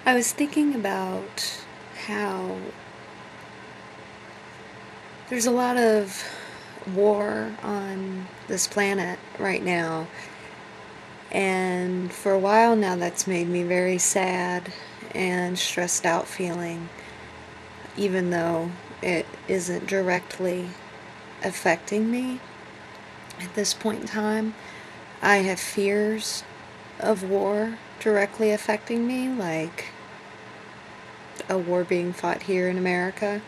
I was thinking about how there's a lot of war on this planet right now, and for a while now that's made me very sad and stressed out feeling, even though it isn't directly affecting me at this point in time. I have fears of war directly affecting me, like a war being fought here in America.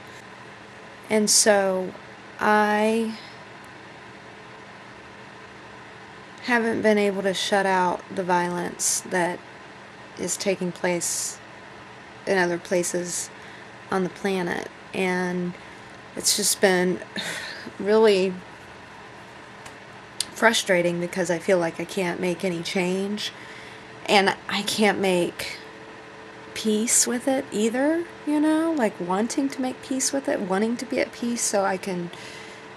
And so I haven't been able to shut out the violence that is taking place in other places on the planet. And it's just been really frustrating because I feel like I can't make any change. And I can't make peace with it either, like wanting to make peace with it, wanting to be at peace so I can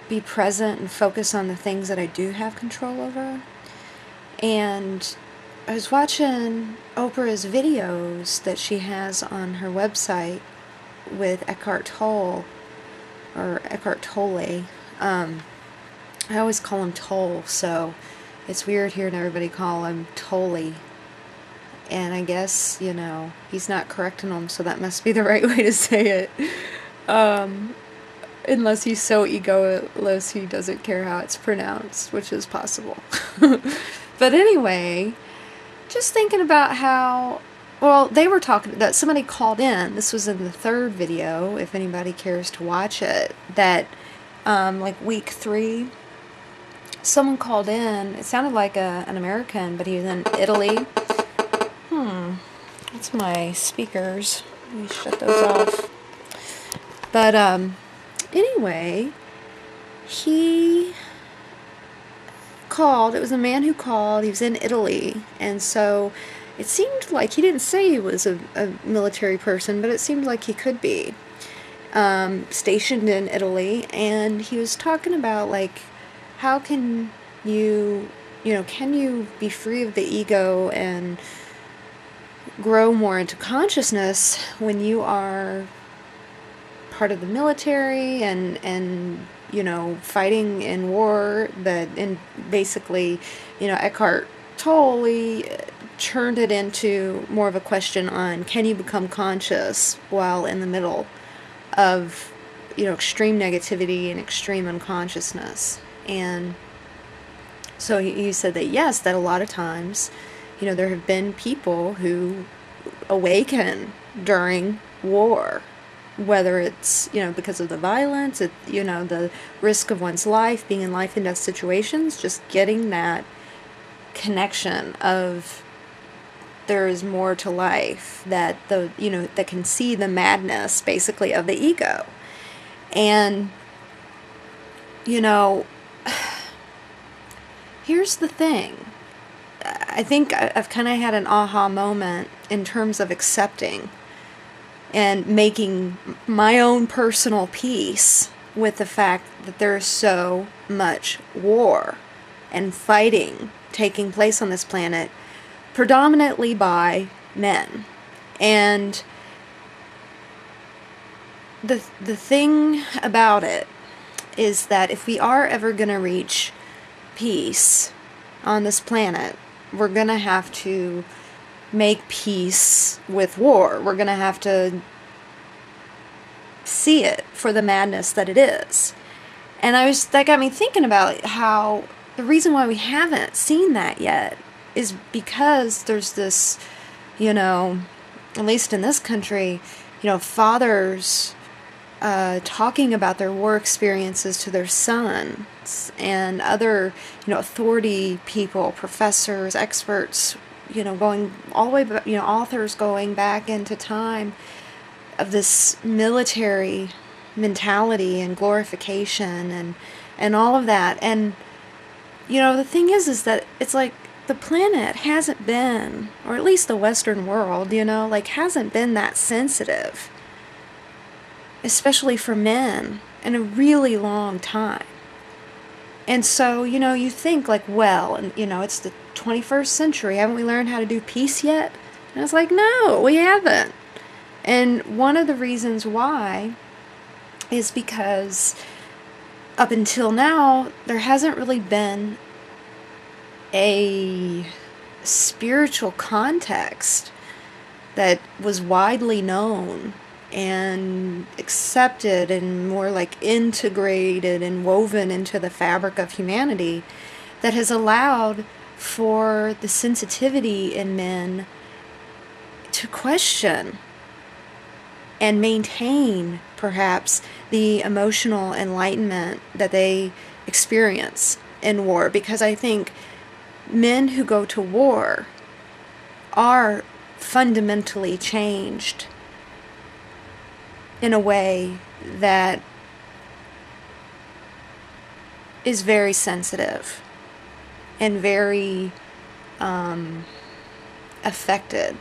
be present and focus on the things that I do have control over. And I was watching Oprah's videos that she has on her website with Eckhart Tolle, or Eckhart Tolle. I always call him Tolle, so it's weird hearing everybody call him Tolle. And I guess, he's not correcting them, so that must be the right way to say it. Unless he's so egoless he doesn't care how it's pronounced, which is possible. But anyway, just thinking about how, well, they were talking, that somebody called in, this was in the third video, if anybody cares to watch it, that, like week 3, someone called in, it sounded like an American, but he was in Italy. That's my speakers. Let me shut those off. But anyway, he called. It was a man who called. He was in Italy, and so it seemed like he didn't say he was a military person, but it seemed like he could be stationed in Italy. And he was talking about, like, how can you be free of the ego and grow more into consciousness when you are part of the military and fighting in war, and basically, Eckhart Tolle turned it into more of a question on, can you become conscious while in the middle of extreme negativity and extreme unconsciousness. And so he said that yes, that a lot of times there have been people who awaken during war, whether it's, because of the violence, the risk of one's life, being in life and death situations, just getting that connection of there is more to life, that that can see the madness, basically, of the ego. And, here's the thing. I think I've kind of had an aha moment in terms of accepting and making my own personal peace with the fact that there is so much war and fighting taking place on this planet, predominantly by men. And the thing about it is that if we are ever going to reach peace on this planet, we're going to have to make peace with war. We're going to have to see it for the madness that it is. And that got me thinking about how the reason why we haven't seen that yet is because there's this, at least in this country, fathers talking about their war experiences to their sons, and other, authority people, professors, experts, going all the way back, authors going back into time of this military mentality and glorification and all of that. And, the thing is that it's like the planet hasn't been, or at least the Western world, hasn't been that sensitive, especially for men, in a really long time. And so, you think like, well, and it's the 21st century. Haven't we learned how to do peace yet? And it's like, no, we haven't. And one of the reasons why is because up until now, there hasn't really been a spiritual context that was widely known and accepted and more like integrated and woven into the fabric of humanity that has allowed for the sensitivity in men to question and maintain perhaps the emotional enlightenment that they experience in war. Because I think men who go to war are fundamentally changed in a way that is very sensitive and very affected.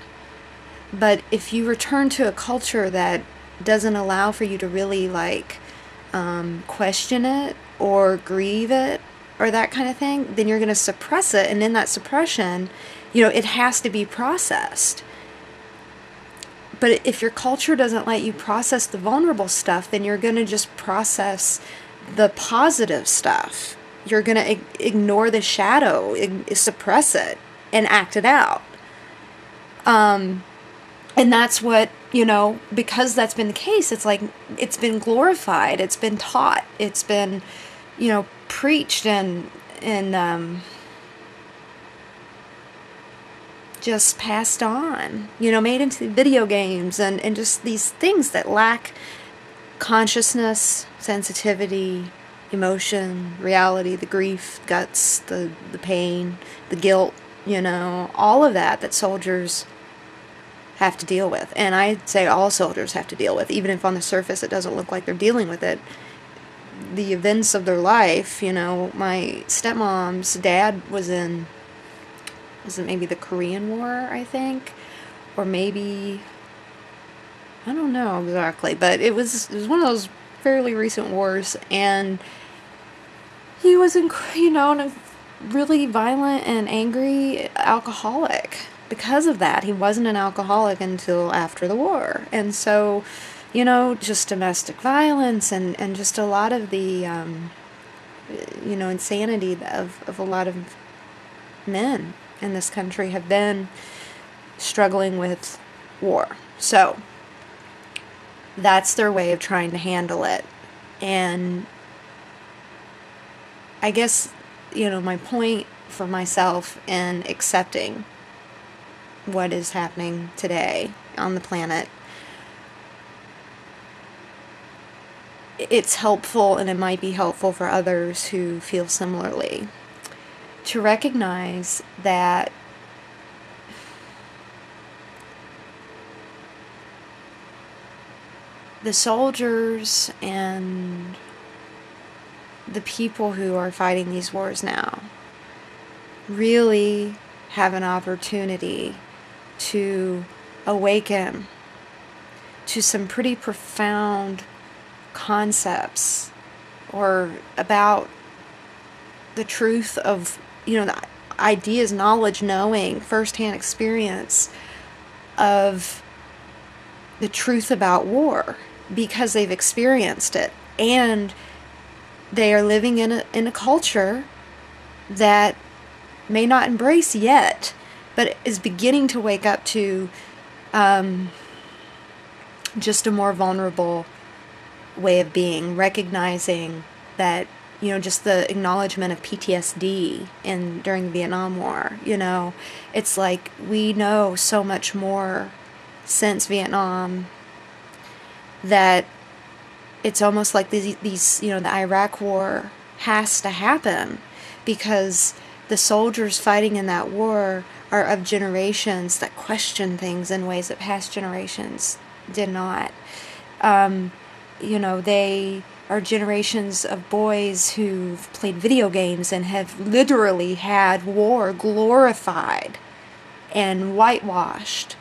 But if you return to a culture that doesn't allow for you to really question it or grieve it or that kind of thing, then you're going to suppress it. And in that suppression, it has to be processed. But if your culture doesn't let you process the vulnerable stuff, then you're going to just process the positive stuff. You're going to ignore the shadow, suppress it, and act it out. And that's what, because that's been the case, it's like it's been glorified, it's been taught, it's been, preached and just passed on, made into video games and just these things that lack consciousness, sensitivity, emotion, reality, the grief, guts, the pain, the guilt, all of that soldiers have to deal with. And I'd say all soldiers have to deal with, even if on the surface it doesn't look like they're dealing with it. The events of their life, my stepmom's dad was it maybe the Korean War, I think, or maybe, I don't know exactly, but it was one of those fairly recent wars, and he was a really violent and angry alcoholic. Because of that, he wasn't an alcoholic until after the war. And so, just domestic violence and just a lot of the, insanity of a lot of men in this country have been struggling with war. So, that's their way of trying to handle it. And I guess, my point for myself in accepting what is happening today on the planet, it's helpful, and it might be helpful for others who feel similarly, to recognize that the soldiers and the people who are fighting these wars now really have an opportunity to awaken to some pretty profound concepts or about the truth of, the ideas, knowledge, knowing, firsthand experience of the truth about war, because they've experienced it, and they are living in a culture that may not embrace yet, but is beginning to wake up to just a more vulnerable way of being, recognizing that, just the acknowledgement of PTSD during the Vietnam War, it's like we know so much more since Vietnam that it's almost like these the Iraq War has to happen, because the soldiers fighting in that war are of generations that question things in ways that past generations did not. They are generations of boys who've played video games and have literally had war glorified and whitewashed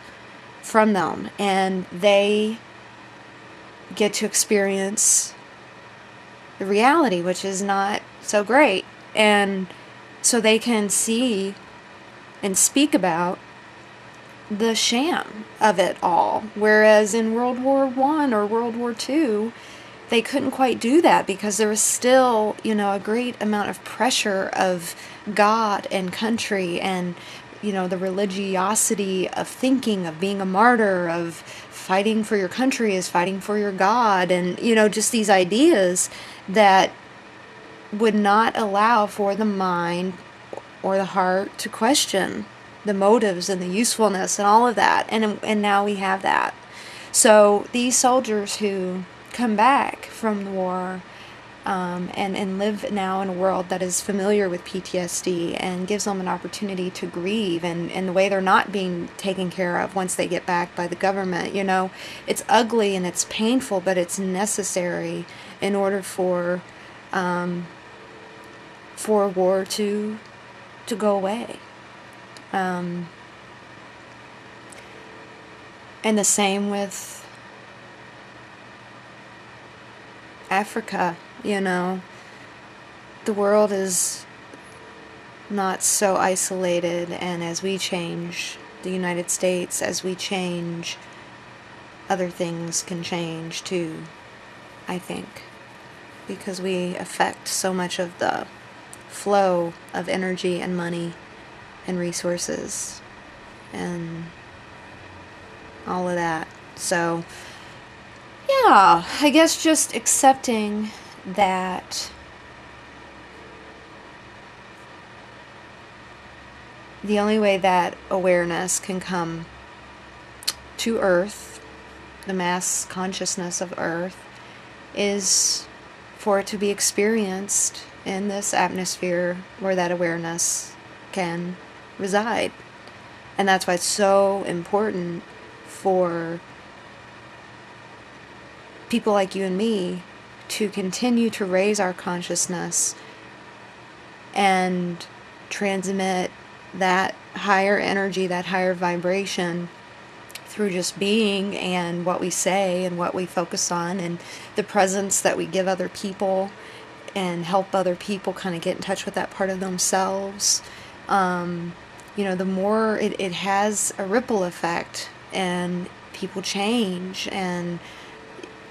from them, and they get to experience the reality, which is not so great. And so they can see and speak about the sham of it all. Whereas in World War I or World War II, they couldn't quite do that because there was still, a great amount of pressure of God and country and, the religiosity of thinking, of being a martyr, of fighting for your country is fighting for your God, and, just these ideas that would not allow for the mind or the heart to question the motives and the usefulness and all of that. And now we have that. So these soldiers who come back from the war and live now in a world that is familiar with PTSD and gives them an opportunity to grieve and the way they're not being taken care of once they get back by the government, it's ugly and it's painful, but it's necessary in order for war to go away. And the same with Africa, the world is not so isolated, and as we change, the United States, as we change, other things can change too, I think, because we affect so much of the flow of energy and money and resources and all of that. So yeah, I guess just accepting that the only way that awareness can come to Earth, the mass consciousness of Earth, is for it to be experienced in this atmosphere where that awareness can reside. And that's why it's so important for people like you and me to continue to raise our consciousness and transmit that higher energy, that higher vibration through just being and what we say and what we focus on and the presence that we give other people and help other people kind of get in touch with that part of themselves. The more it has a ripple effect and people change. And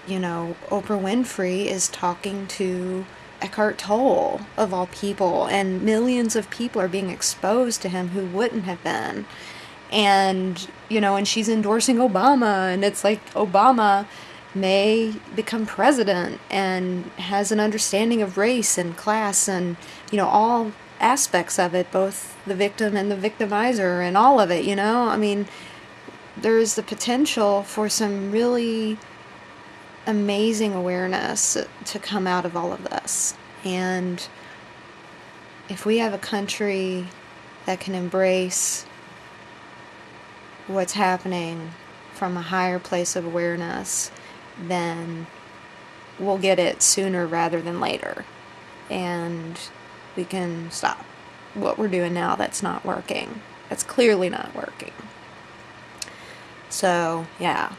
Oprah Winfrey is talking to Eckhart Tolle, of all people, and millions of people are being exposed to him who wouldn't have been. And and she's endorsing Obama, and it's like Obama may become president and has an understanding of race and class and all aspects of it, both the victim and the victimizer and all of it. There's the potential for some really amazing awareness to come out of all of this. And if we have a country that can embrace what's happening from a higher place of awareness, then we'll get it sooner rather than later. And we can stop what we're doing now that's not working. That's clearly not working. So, yeah.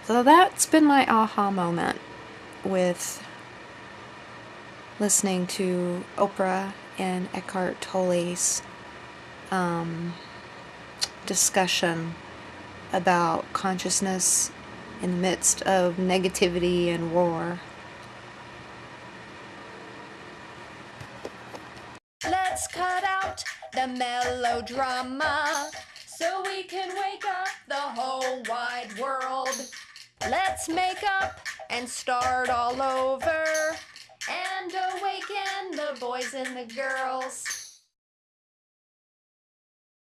So that's been my aha moment with listening to Oprah and Eckhart Tolle's discussion about consciousness in the midst of negativity and war. Let's cut out the melodrama so we can wake up the whole wide world. Let's make up and start all over and awaken the boys and the girls.